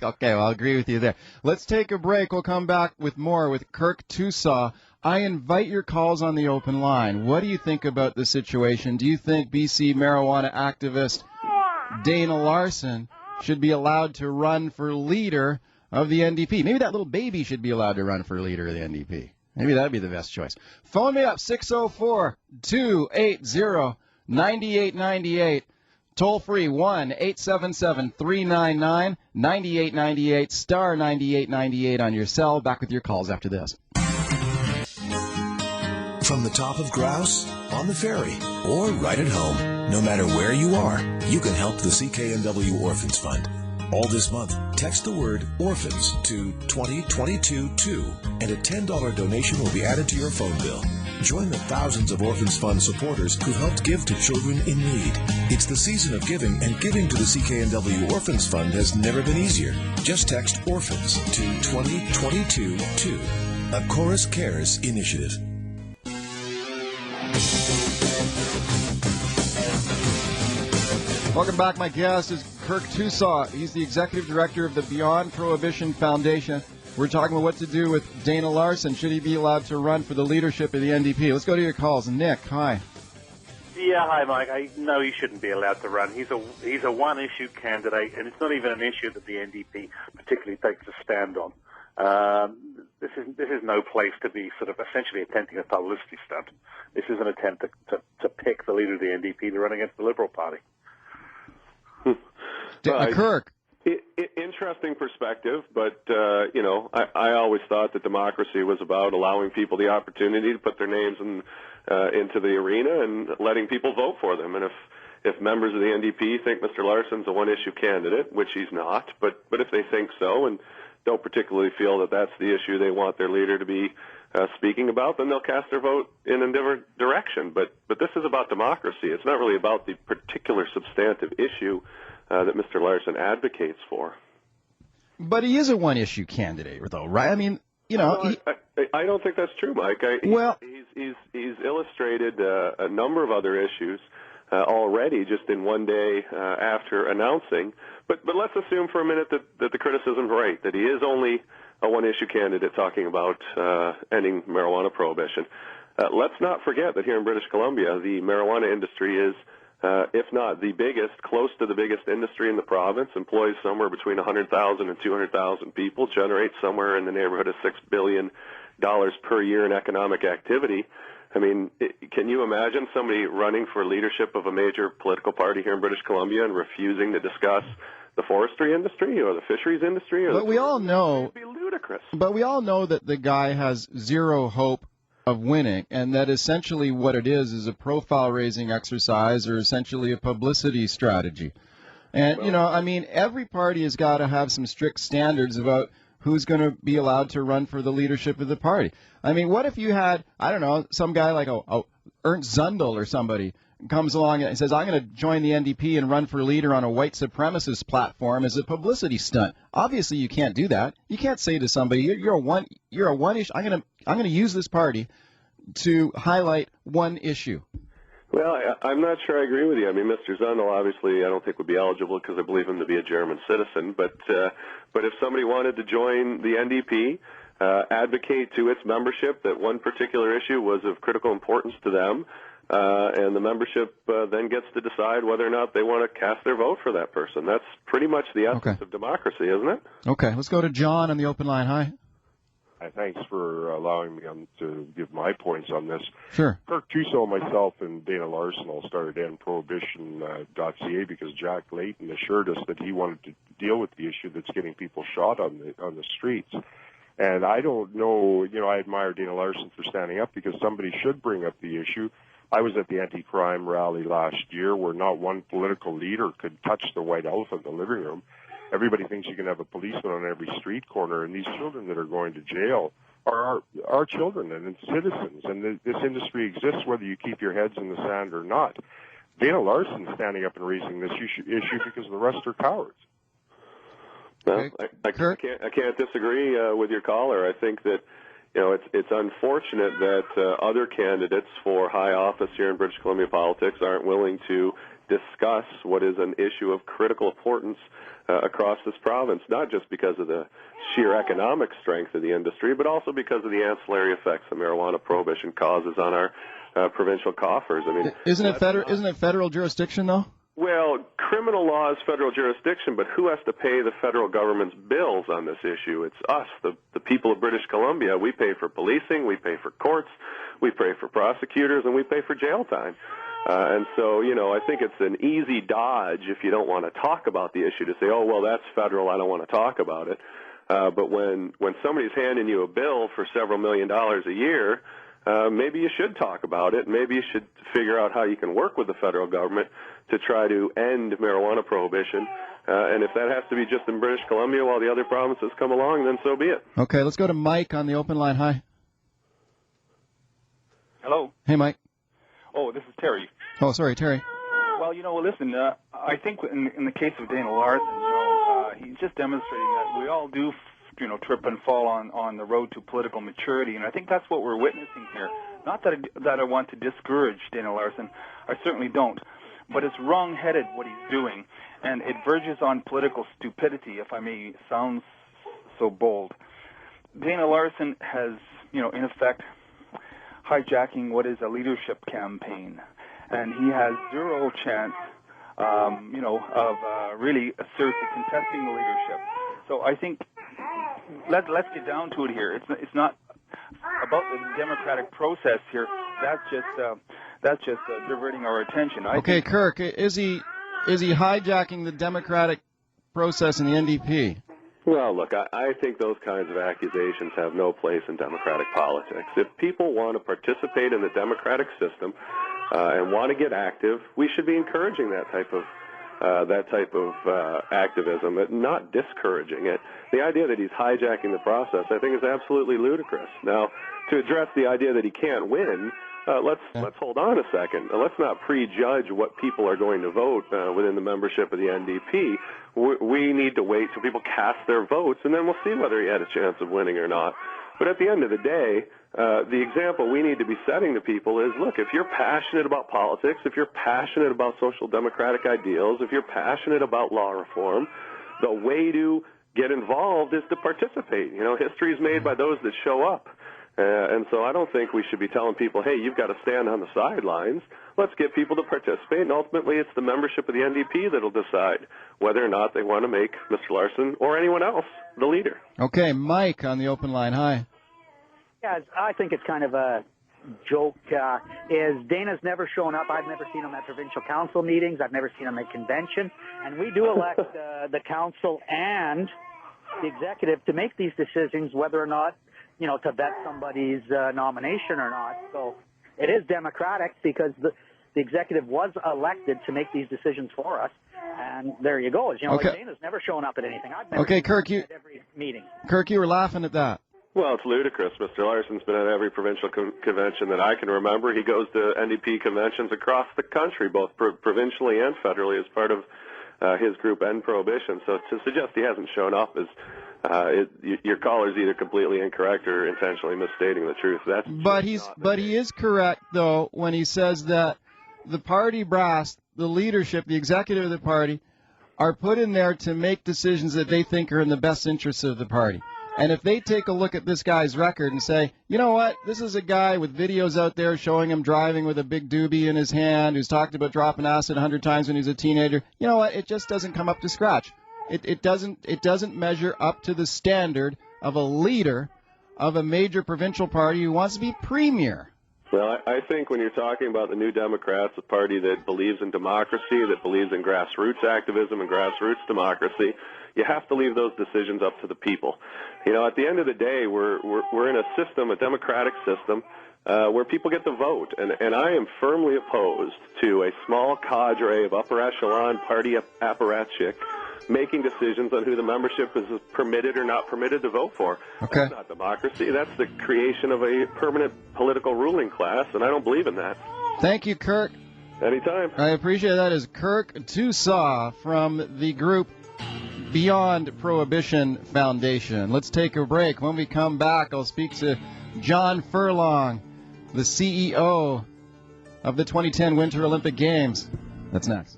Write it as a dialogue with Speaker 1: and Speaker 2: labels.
Speaker 1: Okay, well, I'll agree with you there. Let's take a break. We'll come back with more with Kirk Tousaw. I invite your calls on the open line. What do you think about the situation? Do you think BC marijuana activist Dana Larsen should be allowed to run for leader of the NDP? Maybe that little baby should be allowed to run for leader of the NDP. Maybe that would be the best choice. Phone me up, 604-280-9898. Toll free, 1-877-399-9898, star 9898 on your cell. Back with your calls after this.
Speaker 2: From the top of Grouse, on the ferry, or right at home, no matter where you are, you can help the CKNW Orphans Fund. All this month, text the word orphans to 20222 and a $10 donation will be added to your phone bill. Join the thousands of Orphans Fund supporters who've helped give to children in need. It's the season of giving, and giving to the CKNW Orphans Fund has never been easier. Just text orphans to 20222. A Chorus Cares initiative.
Speaker 1: Welcome back. My guest is Kirk Tousaw. He's the executive director of the Beyond Prohibition Foundation. We're talking about what to do with Dana Larsen. Should he be allowed to run for the leadership of the NDP? Let's go to your calls. Nick, hi.
Speaker 3: Yeah, hi, Mike. No, he shouldn't be allowed to run. He's a one-issue candidate, and it's not even an issue that the NDP particularly takes a stand on. This is no place to be sort of essentially attempting a publicity stunt. This is an attempt to pick the leader of the NDP to run against the Liberal Party.
Speaker 1: Kirk.
Speaker 4: Interesting perspective, but, I always thought that democracy was about allowing people the opportunity to put their names into the arena and letting people vote for them. And if members of the NDP think Mr. Larsen's a one-issue candidate, which he's not, but if they think so and don't particularly feel that that's the issue they want their leader to be speaking about, then they'll cast their vote in a different direction. But this is about democracy. It's not really about the particular substantive issue that Mr. Larsen advocates for.
Speaker 1: But he is a one-issue candidate, though, right? I mean,
Speaker 4: I don't think that's true, Mike. He's illustrated a number of other issues already just in one day after announcing. But let's assume for a minute that the criticism's right, that he is only a one-issue candidate talking about ending marijuana prohibition. Let's not forget that here in British Columbia, the marijuana industry is, if not the biggest, close to the biggest industry in the province, employs somewhere between 100,000 and 200,000 people, generates somewhere in the neighborhood of $6 billion per year in economic activity. I mean, can you imagine somebody running for leadership of a major political party here in British Columbia and refusing to discuss the forestry industry or the fisheries industry?
Speaker 1: But we all know,
Speaker 4: it'd be ludicrous.
Speaker 1: But we all know that the guy has zero hope of winning, and that essentially what it is a profile-raising exercise or essentially a publicity strategy. And, every party has got to have some strict standards about who's going to be allowed to run for the leadership of the party. I mean, what if you had, some guy like Ernst Zundel or somebody comes along and says, I'm going to join the NDP and run for leader on a white supremacist platform as a publicity stunt. Obviously, you can't do that. You can't say to somebody, you're a one issue. I'm going to use this party to highlight one issue.
Speaker 4: Well, I'm not sure I agree with you. I mean, Mr. Zundel, obviously, I don't think would be eligible because I believe him to be a German citizen. But if somebody wanted to join the NDP, advocate to its membership that one particular issue was of critical importance to them, and the membership then gets to decide whether or not they want to cast their vote for that person. That's pretty much the essence of democracy, isn't it?
Speaker 1: Okay, let's go to John on the open line. Hi.
Speaker 5: Thanks for allowing me to give my points on this.
Speaker 1: Sure.
Speaker 5: Kirk Tousaw, myself, and Dana Larsen all started endprohibition.ca because Jack Layton assured us that he wanted to deal with the issue that's getting people shot on the streets. And I don't know, I admire Dana Larsen for standing up because somebody should bring up the issue. I was at the anti-crime rally last year where not one political leader could touch the white elephant in the living room. Everybody thinks you can have a policeman on every street corner, and these children that are going to jail are our children and citizens, and this industry exists whether you keep your heads in the sand or not. Dana Larsen standing up and raising this issue because the rest are cowards.
Speaker 4: Well, I can't disagree with your caller. I think that it's unfortunate that other candidates for high office here in British Columbia politics aren't willing to discuss what is an issue of critical importance across this province, not just because of the sheer economic strength of the industry, but also because of the ancillary effects that marijuana prohibition causes on our provincial coffers. I mean,
Speaker 1: isn't it federal jurisdiction though?
Speaker 4: Well, criminal law is federal jurisdiction, but who has to pay the federal government's bills on this issue? It's us, the people of British Columbia. We pay for policing, we pay for courts, we pay for prosecutors, and we pay for jail time. And so, I think it's an easy dodge if you don't want to talk about the issue to say, oh, well, that's federal, I don't want to talk about it. But when somebody's handing you a bill for several $1 million a year, maybe you should talk about it. Maybe you should figure out how you can work with the federal government to try to end marijuana prohibition. And if that has to be just in British Columbia while the other provinces come along, then so be it.
Speaker 1: Okay, let's go to Mike on the open line. Hi.
Speaker 6: Hello.
Speaker 1: Hey, Mike.
Speaker 6: Oh, this is Terry.
Speaker 1: Oh, sorry, Terry.
Speaker 6: Well, listen, I think in the case of Dana Larsen, he's just demonstrating that we all do, trip and fall on the road to political maturity, and I think that's what we're witnessing here. Not that I want to discourage Dana Larsen. I certainly don't. But it's wrong-headed what he's doing, and it verges on political stupidity, if I may sound so bold. Dana Larsen has, in effect, hijacking what is a leadership campaign, and he has zero chance, of really seriously contesting the leadership. So I think let's get down to it here. It's not about the democratic process here. That's just diverting our attention.
Speaker 1: Okay, Kirk, is he hijacking the democratic process in the NDP?
Speaker 4: Well, look, I think those kinds of accusations have no place in democratic politics. If people want to participate in the democratic system and want to get active, we should be encouraging that type of activism, not discouraging it. The idea that he's hijacking the process, I think, is absolutely ludicrous. Now, to address the idea that he can't win, let's hold on a second. Let's not prejudge what people are going to vote within the membership of the NDP. We need to wait till people cast their votes, and then we'll see whether he had a chance of winning or not. But at the end of the day, the example we need to be setting to people is, look, if you're passionate about politics, if you're passionate about social democratic ideals, if you're passionate about law reform, the way to get involved is to participate. History is made by those that show up. And so I don't think we should be telling people, hey, you've got to stand on the sidelines. Let's get people to participate, and ultimately it's the membership of the NDP that will decide whether or not they want to make Mr. Larsen or anyone else the leader.
Speaker 1: Okay, Mike on the open line. Hi.
Speaker 7: Yeah, I think it's kind of a joke. Is Dana's never shown up. I've never seen him at provincial council meetings. I've never seen him at convention. And we do elect the council and the executive to make these decisions whether or not, to vet somebody's nomination or not. So it is democratic because the executive was elected to make these decisions for us. And there you go. Okay. Like Dana's never shown up at anything. I've never seen
Speaker 1: Kirk,
Speaker 7: him at every meeting.
Speaker 1: Kirk, you were laughing at that.
Speaker 4: Well, it's ludicrous. Mr. Larsen's been at every provincial convention that I can remember. He goes to NDP conventions across the country, both provincially and federally, as part of his group End Prohibition. So to suggest he hasn't shown up is your caller's either completely incorrect or intentionally misstating the truth.
Speaker 1: But he is correct though when he says that the party brass, the leadership, the executive of the party, are put in there to make decisions that they think are in the best interests of the party. And if they take a look at this guy's record and say, you know what, this is a guy with videos out there showing him driving with a big doobie in his hand, who's talked about dropping acid 100 times when he was a teenager, you know what, it just doesn't come up to scratch. It doesn't measure up to the standard of a leader of a major provincial party who wants to be premier.
Speaker 4: Well, I think when you're talking about the New Democrats, a party that believes in democracy, that believes in grassroots activism and grassroots democracy, you have to leave those decisions up to the people. At the end of the day, we're in a system, a democratic system, where people get to vote. And I am firmly opposed to a small cadre of upper echelon party apparatchik making decisions on who the membership is permitted or not permitted to vote for.
Speaker 1: Okay.
Speaker 4: That's not democracy. That's the creation of a permanent political ruling class, and I don't believe in that.
Speaker 1: Thank you, Kirk.
Speaker 4: Anytime.
Speaker 1: I appreciate that. Is Kirk Tousaw from the group Beyond Prohibition Foundation. Let's take a break. When we come back, I'll speak to John Furlong, the CEO of the 2010 Winter Olympic Games. That's next.